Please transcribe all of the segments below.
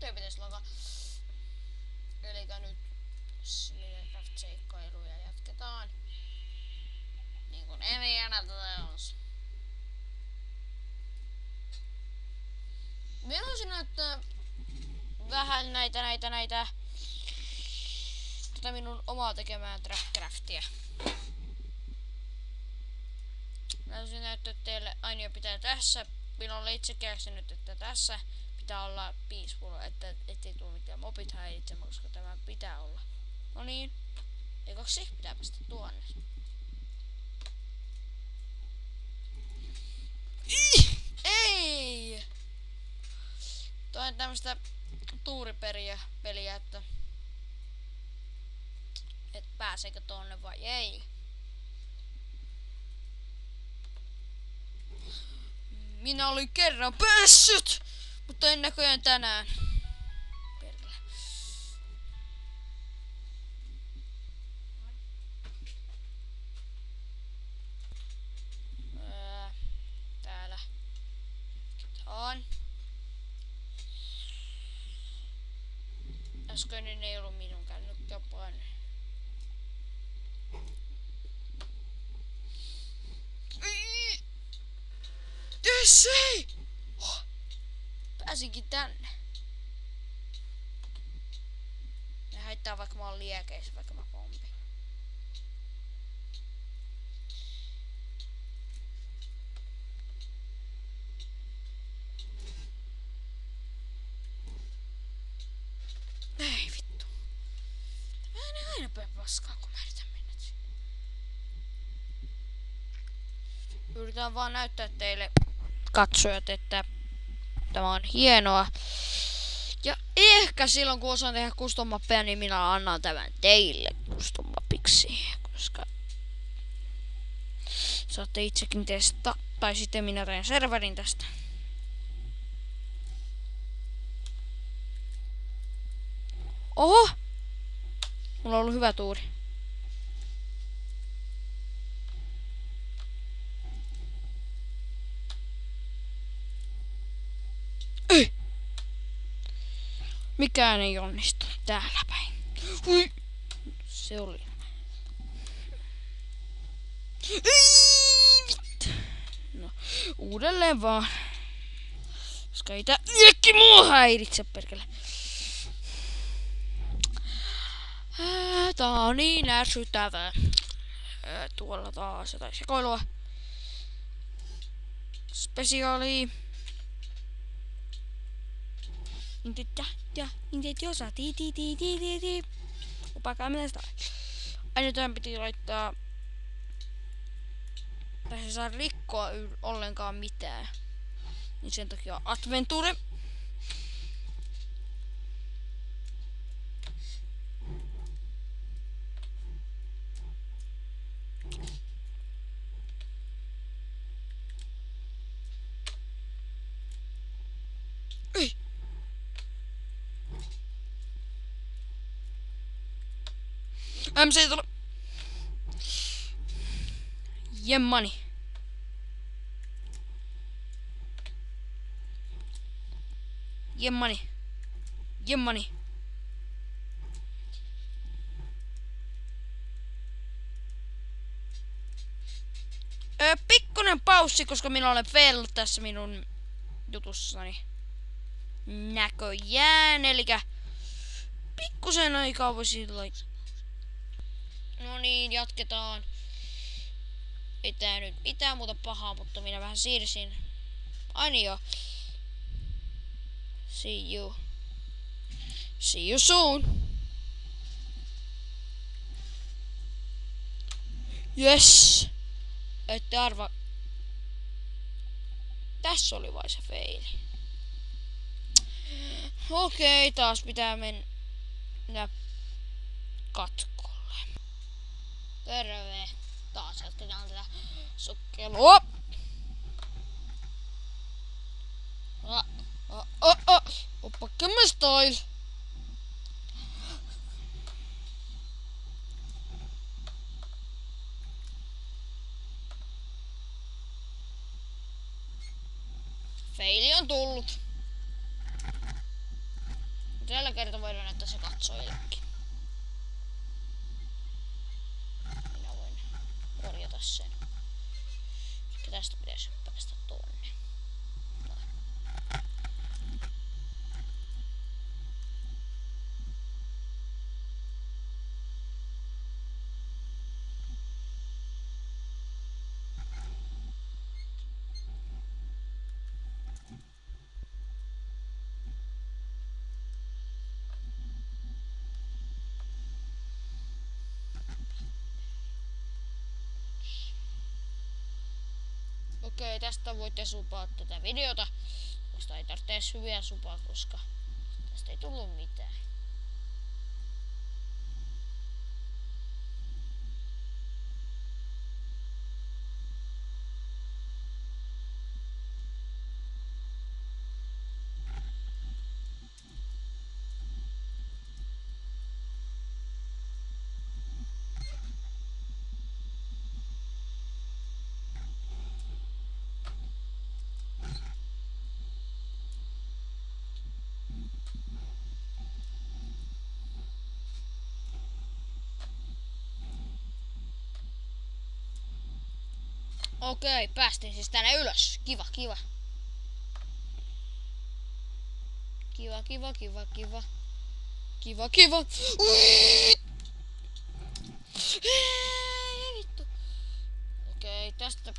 Nyt ei pitäisi lakaa. Elikkä nyt Slidercraft-seikkailuja jatketaan. Niin kuin Emiana Tales. Minä haluaisin näyttää vähän näitä tätä minun omaa tekemää Trackcraftia. Mä haluaisin näyttää teille, aina pitää tässä. Minä olen itse keksinyt, että tässä pitää olla peaceful, että ettei tule mitään mobit häiritsemään, koska tämä pitää olla. No niin. Ekoksi pitää päästä tuonne. Ei! Tuo on tämmöstä tuuripeliä, että et pääseekö tonne vai ei. Minä olin kerran päässyt, mutta en näköjään tänään. Perle. Täällä. On. Äskeinen ei ollut minun kännykkäpaine. Ei! Oh. Pääsinkin tänne. Ne haittaa vaikka mä oon liekeissä, vaikka mä pompin. Ei vittu. Mä en aina päin paskaa, kun mä yritän mennä sinne. Yritän vaan näyttää teille katsojat, että tämä on hienoa. Ja ehkä silloin kun osaan tehdä custom mappeja, niin minä annan tämän teille custom mapiksi, koska saatte itsekin testaa. Tai sitten minä teen serverin tästä. Oho! Mulla on ollut hyvä tuuri. Ei! Mikään ei onnistu täällä päin. Ui! Se oli. Ei! Vittu. No, uudelleen vaan. Koska ei tää liekki mua häiritse, perkele. Tää on niin ärsyttävää. Tuolla taas jotain sekoilua. Spesiaali. Intentiosa. Upakaa menestä. Aina tämän piti laittaa. Tai se saa rikkoa ollenkaan mitään. Niin sen takia adventure. Ei! MC tule! Jemmani! Jemmani! Jemmani! Pikkunen paussi, koska minä olen faillut tässä minun jutussani. Näköjään, elikkä pikkusen aikaa voisi laittaa. No niin, jatketaan. Ei tää nyt mitään muuta pahaa, mutta minä vähän siirsin. Ai niin jo. See you. See you soon. Yes. Ette arva. Tässä oli vain se feili. Okei, taas pitää mennä katkolle. Terve. Taas jatketaan tätä sukkelua. Oppa style. Feili on tullut. tällä kertaa voidaan näyttää se katsojillekin. Minä voin korjata sen. Ehkä tästä pitäisi päästä tuonne. Noin. Okei, tästä voitte supaa tätä videota. Tästä ei tarvitse edes hyviä supaa, koska tästä ei tullut mitään. Okei, päästiin siis tänne ylös. Kiva, kiva. Kiva, kiva, kiva, kiva. Kiva, kiva. Ei vittu. Okei, tästä...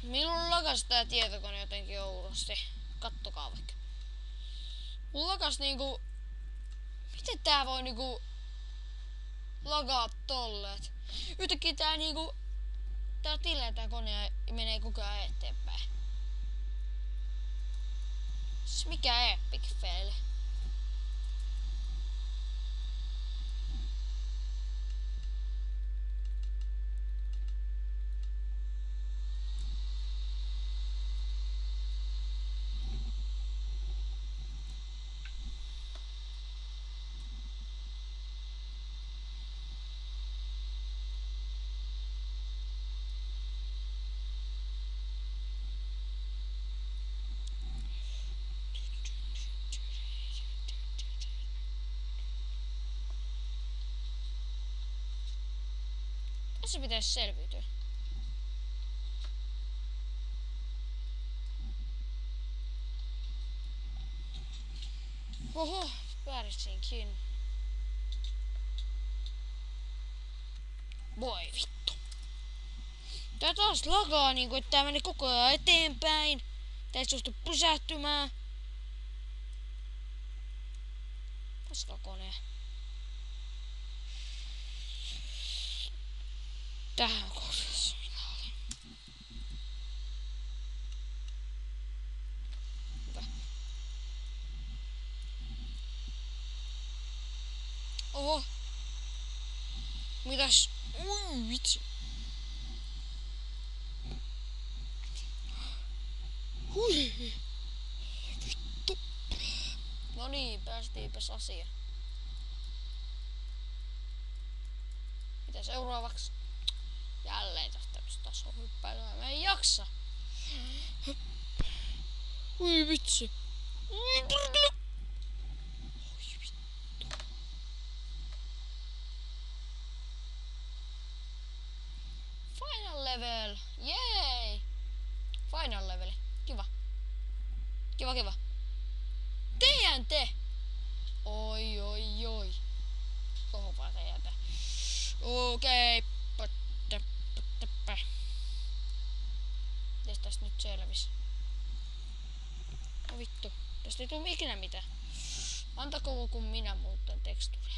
Milloin lakas tää tietokone jotenkin oudosti? Kattokaa vaikka. Mulla lakas niinku... Miten tää voi niinku... Lagaa tolleet? Yhtäkkiä tää niinku... Tää tilaa tää kone ja menee koko ajan eteenpäin. Mikä epic fail? Tässä pitäisi selviytyä. Oho, pärsinkin. Voi vittu. Tää taas lagaa niinku, että tää meni koko ajan eteenpäin. Tää ei suostu pysähtymään. Paskakone. Tähän kohdassa minä olin. Hyvä. Oho. Mitäs? Ui, vitsi. Hui. Vittu. No niin, päästiinpäs asiaan. Mitä seuraavaksi? Jälleen tästä taso hyppäilyä. Mä en jaksa. Ui vitsi. Ui vittu. Final level. Jee. Final level. Kiva. Kiva, kiva. TNT. Oi, oi, oi. Kohopaa TNT. Okei. Mites tästä nyt selvis? No vittu. Tästä ei tuu ikinä mitään. Antako kun minä muutan tekstuuria.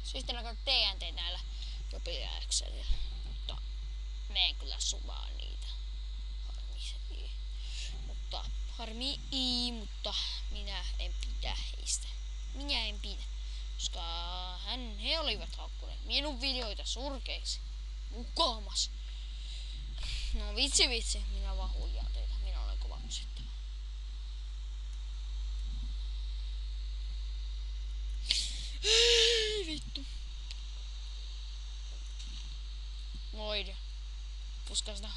Sitten näkyy TNT näillä jopiläksellä. Mutta mä en kyllä suvaa niitä. Mutta minä en pidä heistä. Minä en pidä. Koska he olivat haukkuneet minun videoita surkeiksi. Mukamas. No vitsi. Minä vaan huijaan teitä. Minä olen kova kusittava. koska sitä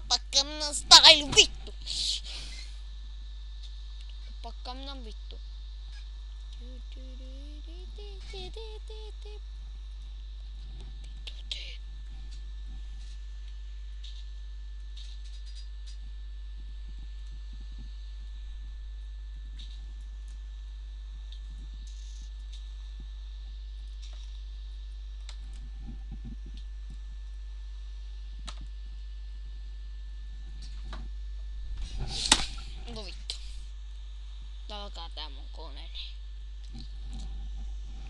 Pakkamnan style vittu. Pakkamnan vittu. No vittu. Alkaa tää mun koneeni.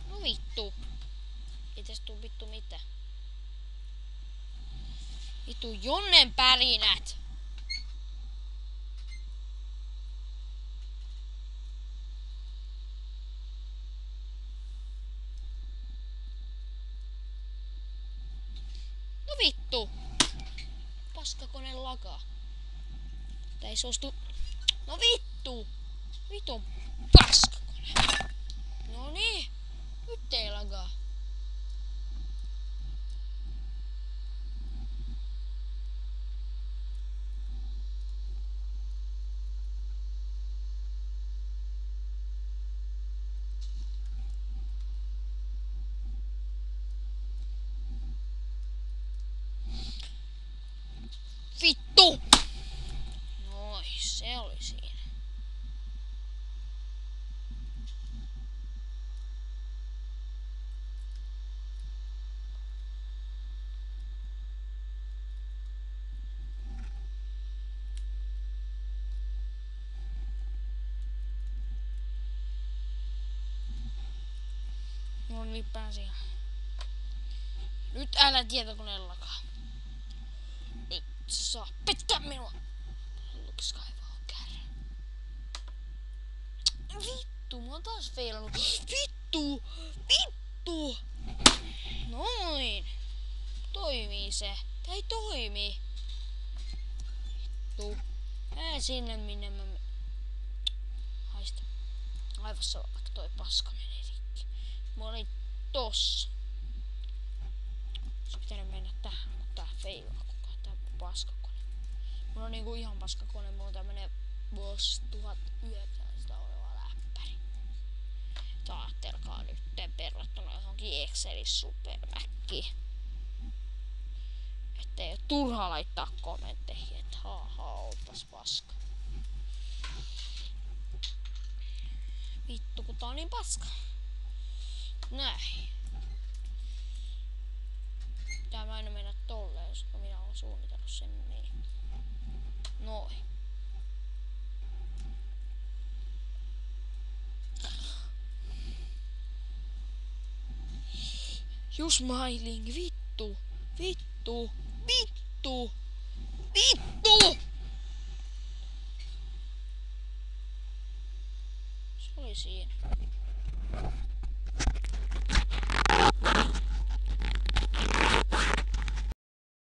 No vittu. Ei tästä tuu vittu mitään. Vittu Jonnen pärinät. No vittu. Paskakone lakaa. Tää ei suostu. No vittu. Vitun paskakone. No niin. Nyt ei lagaa. Vittu! Noi, se oli siinä. No niin, pääsin. Nyt älä tietokoneellakaan. Nyt saa pettää minua. Luke Skywalker. Vittu, mä oon taas feilannut. Vittu! Vittu! Noin. Toimii se. Tää ei toimi. Vittu. Ää sinne minne mä haista. Aivassa vaikka toi paska menee rikki. Mä olin tossa. Se pitänyt mennä tähän, kun tää feilaa kukaan. Tää paskakone. Mulla on niinku ihan paskakone. Mulla on tämmönen vuosi 1900 oleva läppäri. Ajattelkaa nyt verrattuna johonkin Excelin supermäkkiin. Ettei oo turha laittaa kommentteihin, että oopas paska. Vittu kun tää on niin paska. Näin. Pitää mä aina mennä tolleen, jos minä oon suunnitellut sen niin. Noin. You smiling, vittu, vittu, vittu, vittu! Se oli siinä.